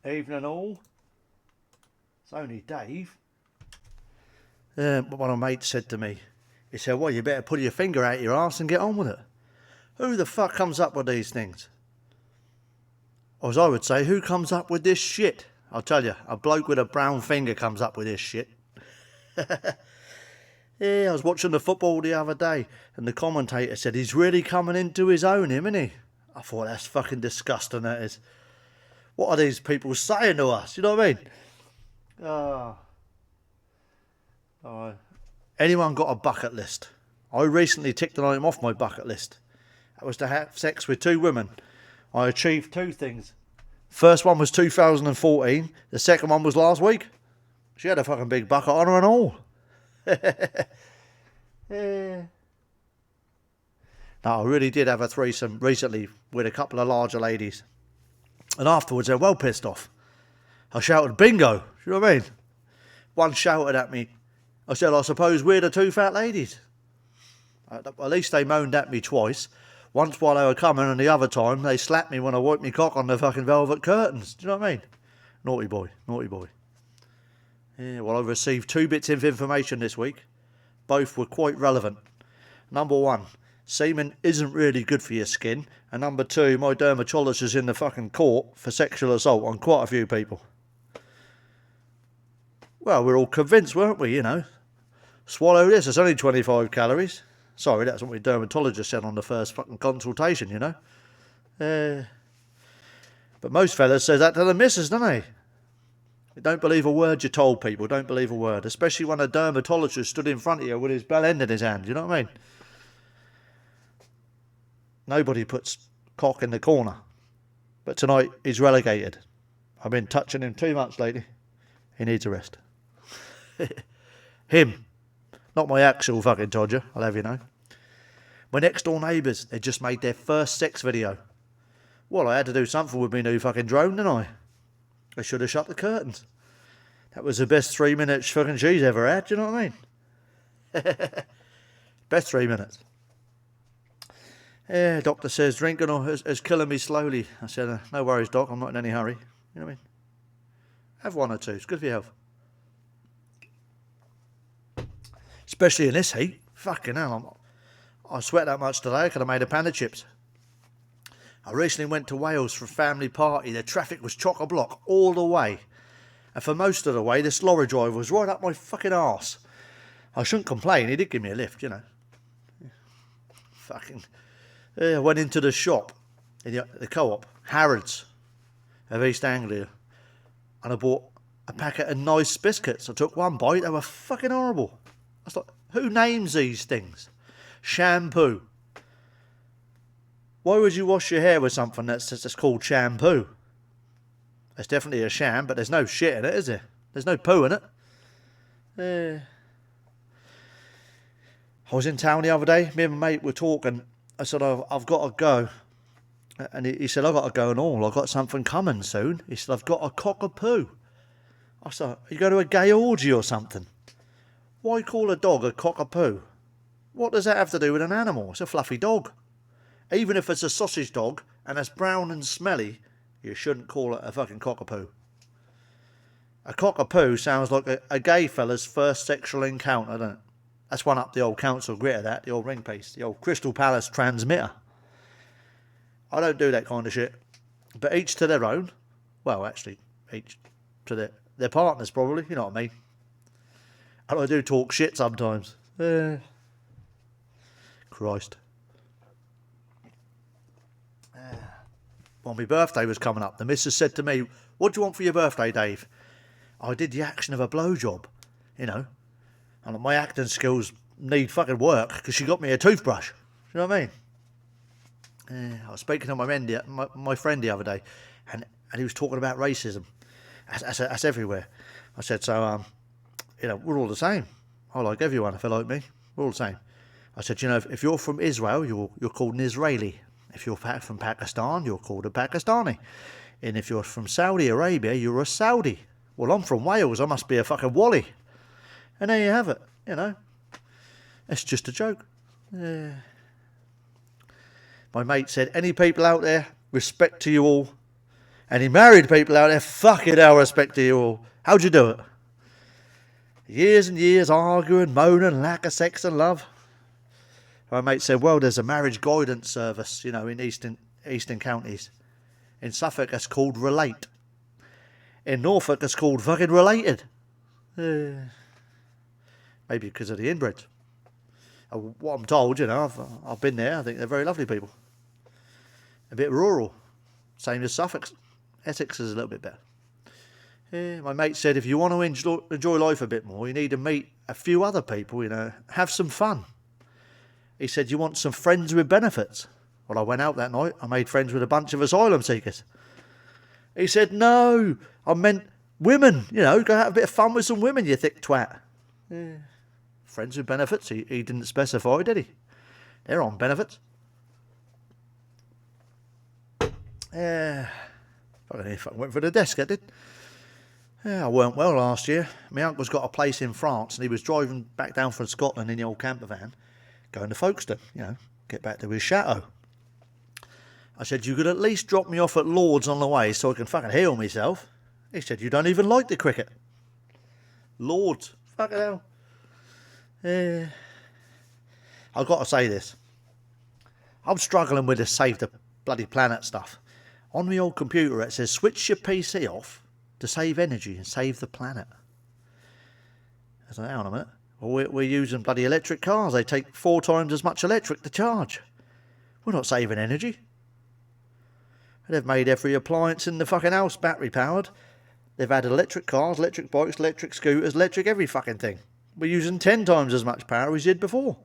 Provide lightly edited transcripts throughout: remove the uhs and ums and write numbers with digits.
Evening all. It's only Dave. One of my mates said to me, he said, well, you better pull your finger out your arse and get on with it. Who the fuck comes up with these things? Or as I would say, who comes up with this shit? I'll tell you, a bloke with a brown finger comes up with this shit. Yeah, I was watching the football the other day and the commentator said he's really coming into his own, him, isn't he? I thought, that's fucking disgusting, that is. What are these people saying to us? You know what I mean? Anyone got a bucket list? I recently ticked an item off my bucket list. That was to have sex with 2 women. I achieved 2 things. First one was 2014. The second one was last week. She had a fucking big bucket on her and all. Yeah. No, I really did have a threesome recently with a couple of larger ladies. And afterwards they're well pissed off. I shouted, bingo! You know what I mean? One shouted at me. I said, I suppose we're the 2 fat ladies. At least they moaned at me twice. Once while they were coming, and the other time they slapped me when I wiped me cock on the fucking velvet curtains. Do you know what I mean? Naughty boy, naughty boy. Yeah, well, I've received 2 bits of information this week. Both were quite relevant. Number 1, semen isn't really good for your skin. And number 2, my dermatologist is in the fucking court for sexual assault on quite a few people. Well, we're all convinced, weren't we, you know? Swallow this, it's only 25 calories. Sorry, that's what my dermatologist said on the first fucking consultation, you know? But most fellas say that to the missus, don't they? Don't believe a word you're told, people. Don't believe a word. Especially when a dermatologist stood in front of you with his bell end in his hand. You know what I mean? Nobody puts cock in the corner. But tonight, he's relegated. I've been touching him too much lately. He needs a rest. Him. Not my actual fucking Todger, I'll have you know. My next door neighbours, they just made their first sex video. Well, I had to do something with my new fucking drone, didn't I? I should have shut the curtains. That was the best 3 minutes fucking she's ever had, do you know what I mean? Best 3 minutes. Yeah, doctor says drinking is killing me slowly. I said, no worries, doc, I'm not in any hurry. You know what I mean? Have 1 or 2, it's good for your health. Especially in this heat. Fucking hell, I sweat that much today, I could have made a pan of chips. I recently went to Wales for a family party. The traffic was chock-a-block all the way. And for most of the way, this lorry driver was right up my fucking arse. I shouldn't complain, he did give me a lift, you know. Fucking... I went into the shop, in the co-op, Harrods, of East Anglia. And I bought a packet of nice biscuits. I took 1 bite, they were fucking horrible. I was like, who names these things? Shampoo. Why would you wash your hair with something that's called shampoo? It's definitely a sham, but there's no shit in it, is there? There's no poo in it. I was in town the other day. Me and my mate were talking. I said, I've got to go. And he said, I've got to go and all. I've got something coming soon. He said, I've got a cock-a-poo. I said, are you going to a gay orgy or something? Why call a dog a cock-a-poo? What does that have to do with an animal? It's a fluffy dog. Even if it's a sausage dog and it's brown and smelly, you shouldn't call it a fucking cockapoo. A cockapoo sounds like a gay fella's first sexual encounter, doesn't it? That's one up the old council grit of that, the old ring piece, the old Crystal Palace transmitter. I don't do that kind of shit. But each to their own. Well, actually, each to their partners probably, you know what I mean. And I do talk shit sometimes. Christ. Well, my birthday was coming up. The missus said to me, what do you want for your birthday, Dave? I did the action of a blowjob, you know. And my acting skills need fucking work because she got me a toothbrush. You know what I mean? I was speaking to my friend the other day, and he was talking about racism. That's everywhere. I said, so, you know, we're all the same. I like everyone if they like me. We're all the same. I said, you know, if you're from Israel, you're called an Israeli. If you're from Pakistan, you're called a Pakistani. And if you're from Saudi Arabia, you're a Saudi. Well, I'm from Wales, I must be a fucking Wally. And there you have it, you know. It's just a joke. My mate said, any people out there, respect to you all. Any married people out there, fucking hell, respect to you all. How'd you do it? Years and years arguing, moaning, lack of sex and love. My mate said, well, there's a marriage guidance service, you know, in eastern counties. In Suffolk, it's called Relate. In Norfolk, it's called fucking Related. Maybe because of the inbred. What I'm told, you know, I've been there. I think they're very lovely people. A bit rural. Same as Suffolk. Essex is a little bit better. Yeah, my mate said if you want to enjoy life a bit more, you need to meet a few other people, you know, have some fun. He said, you want some friends with benefits? Well, I went out that night. I made friends with a bunch of asylum seekers. He said, no, I meant women. You know, go have a bit of fun with some women, you thick twat. Yeah. Friends with benefits? He didn't specify, did he? They're on benefits. Yeah. I went for the desk, I did. Yeah, I weren't well last year. My uncle's got a place in France and he was driving back down from Scotland in the old camper van, going to Folkestone, you know, get back to his chateau. I said, you could at least drop me off at Lord's on the way so I can fucking heal myself. He said, you don't even like the cricket. Lord's, fucking hell. I've got to say this. I'm struggling with the save the bloody planet stuff. On my old computer it says switch your PC off to save energy and save the planet. I said, hang on a minute. Well, we're using bloody electric cars. They take 4 times as much electric to charge. We're not saving energy. They've made every appliance in the fucking house battery powered. They've had electric cars, electric bikes, electric scooters, electric every fucking thing. We're using 10 times as much power as we did before.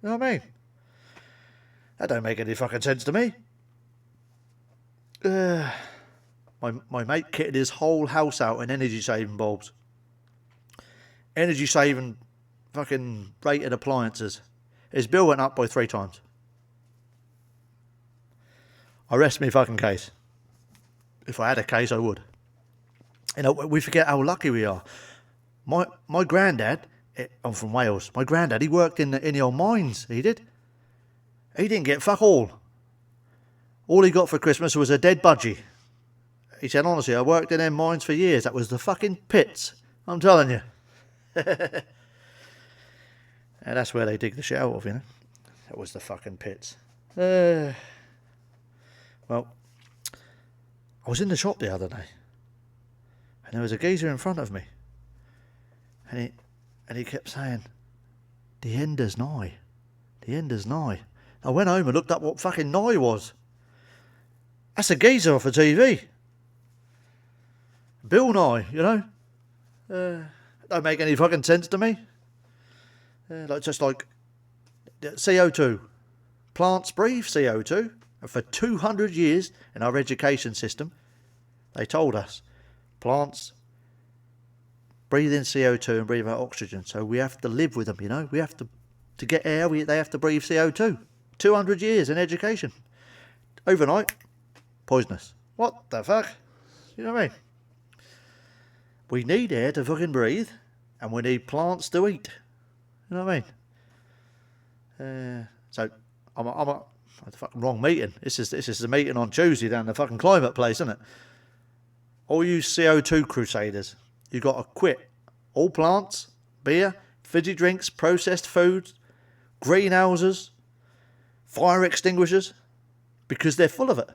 You know what I mean? That don't make any fucking sense to me. My mate kitted his whole house out in energy saving bulbs. Energy saving fucking rated appliances. His bill went up by 3 times. I rest me fucking case. If I had a case, I would. You know, we forget how lucky we are. My granddad, I'm from Wales. My granddad, he worked in the old mines. He did. He didn't get fuck all. All he got for Christmas was a dead budgie. He said, honestly, I worked in them mines for years. That was the fucking pits. I'm telling you. And that's where they dig the shit out of, you know. That was the fucking pits. Well, I was in the shop the other day. And there was a geezer in front of me. And he kept saying, the end is nigh. The end is nigh. I went home and looked up what fucking nigh was. That's a geezer off a TV. Bill Nye, you know. Don't make any fucking sense to me. Just like CO2. Plants breathe CO2. And for 200 years in our education system, they told us plants breathe in CO2 and breathe out oxygen. So we have to live with them, you know. We have to get air, they have to breathe CO2. 200 years in education. Overnight, poisonous. What the fuck? You know what I mean? We need air to fucking breathe, and we need plants to eat. You know what I mean? So I'm at the fucking wrong meeting. This is the meeting on Tuesday down the fucking climate place, isn't it? All you CO2 crusaders, you got to quit all plants, beer, fizzy drinks, processed foods, greenhouses, fire extinguishers, because they're full of it.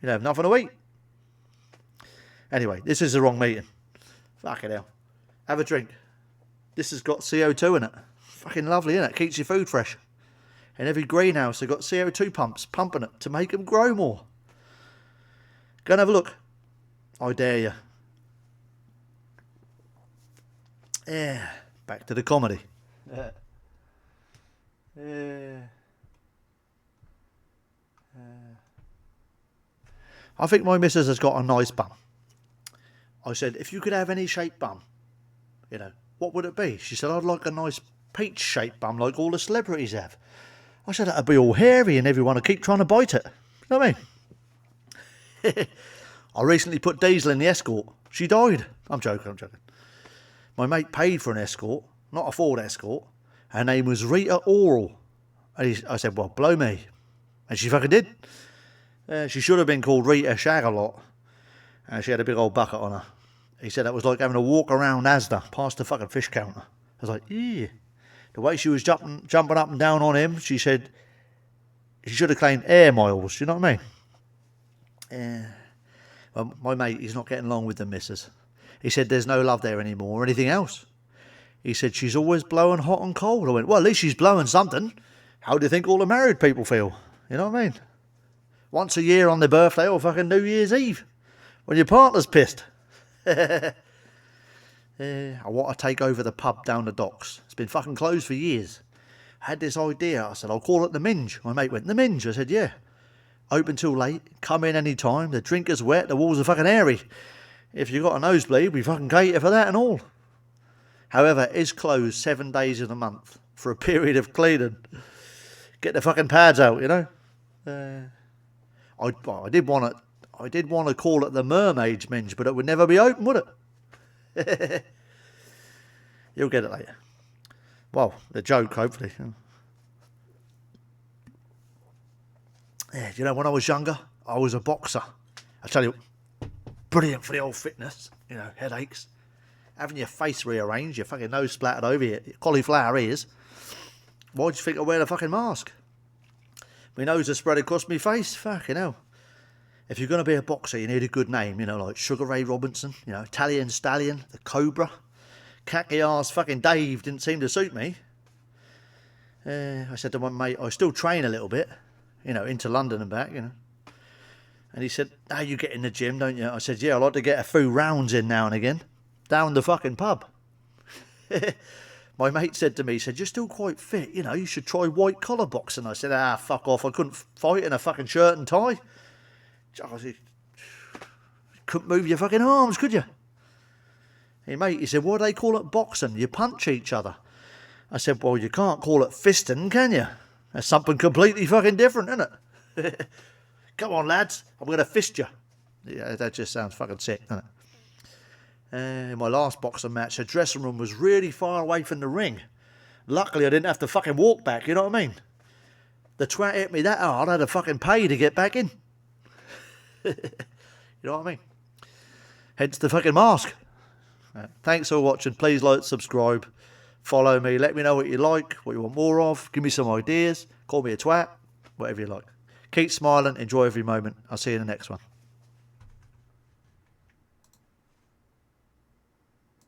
You have nothing to eat. Anyway, this is the wrong meeting. Fucking hell. Have a drink. This has got CO2 in it. Fucking lovely, isn't it? Keeps your food fresh. In every greenhouse, they've got CO2 pumps pumping it to make them grow more. Go and have a look. I dare you. Yeah. Back to the comedy. I think my missus has got a nice bum. I said, if you could have any shaped bum, you know, what would it be? She said, I'd like a nice peach-shaped bum like all the celebrities have. I said, that'd be all hairy and everyone would keep trying to bite it. You know what I mean? I recently put Diesel in the Escort. She died. I'm joking. My mate paid for an Escort, not a Ford Escort. Her name was Rita Oral. And I said, well, blow me. And she fucking did. She should have been called Rita Shagalot. She had a big old bucket on her. He said that was like having a walk around Asda past the fucking fish counter. I was like, yeah. The way she was jumping up and down on him, she said she should have claimed air miles. You know what I mean? Yeah. Well, my mate, he's not getting along with the missus. He said there's no love there anymore or anything else. He said she's always blowing hot and cold. I went, well, at least she's blowing something. How do you think all the married people feel? You know what I mean? Once a year on their birthday or fucking New Year's Eve. When your partner's pissed. I want to take over the pub down the docks. It's been fucking closed for years. I had this idea. I said, I'll call it the Minge. My mate went, the Minge? I said, yeah. Open till late. Come in any time. The drink is wet. The walls are fucking airy. If you got a nosebleed, we fucking cater for that and all. However, it is closed 7 days of the month for a period of cleaning. Get the fucking pads out, you know. I did want to call it the Mermaid's Minge, but it would never be open, would it? You'll get it later. Well, the joke, hopefully. Yeah, you know, when I was younger, I was a boxer. I tell you, brilliant for the old fitness. You know, headaches. Having your face rearranged, your fucking nose splattered over your cauliflower ears. Why do you think I wear a fucking mask? My nose is spread across my face. Fucking hell. If you're going to be a boxer, you need a good name, you know, like Sugar Ray Robinson, you know, Italian Stallion, the Cobra. Khaki ass fucking Dave didn't seem to suit me. I said to my mate, I still train a little bit, you know, into London and back, you know. And he said, oh, you get in the gym, don't you? I said, yeah, I like to get a few rounds in now and again. Down the fucking pub. My mate said to me, he said, you're still quite fit, you know, you should try white collar boxing. I said, fuck off, I couldn't fight in a fucking shirt and tie. I said, couldn't move your fucking arms, could you? Hey mate, he said, what do they call it boxing? You punch each other. I said, well, you can't call it fisting, can you? That's something completely fucking different, isn't it? Come on, lads, I'm going to fist you. Yeah, that just sounds fucking sick, doesn't it? In my last boxing match, the dressing room was really far away from the ring. Luckily, I didn't have to fucking walk back, you know what I mean? The twat hit me that hard, I had to fucking pay to get back in. You know what I mean? Hence the fucking mask. Thanks for watching. Please like, subscribe, follow me. Let me know what you like, what you want more of. Give me some ideas. Call me a twat. Whatever you like. Keep smiling. Enjoy every moment. I'll see you in the next one.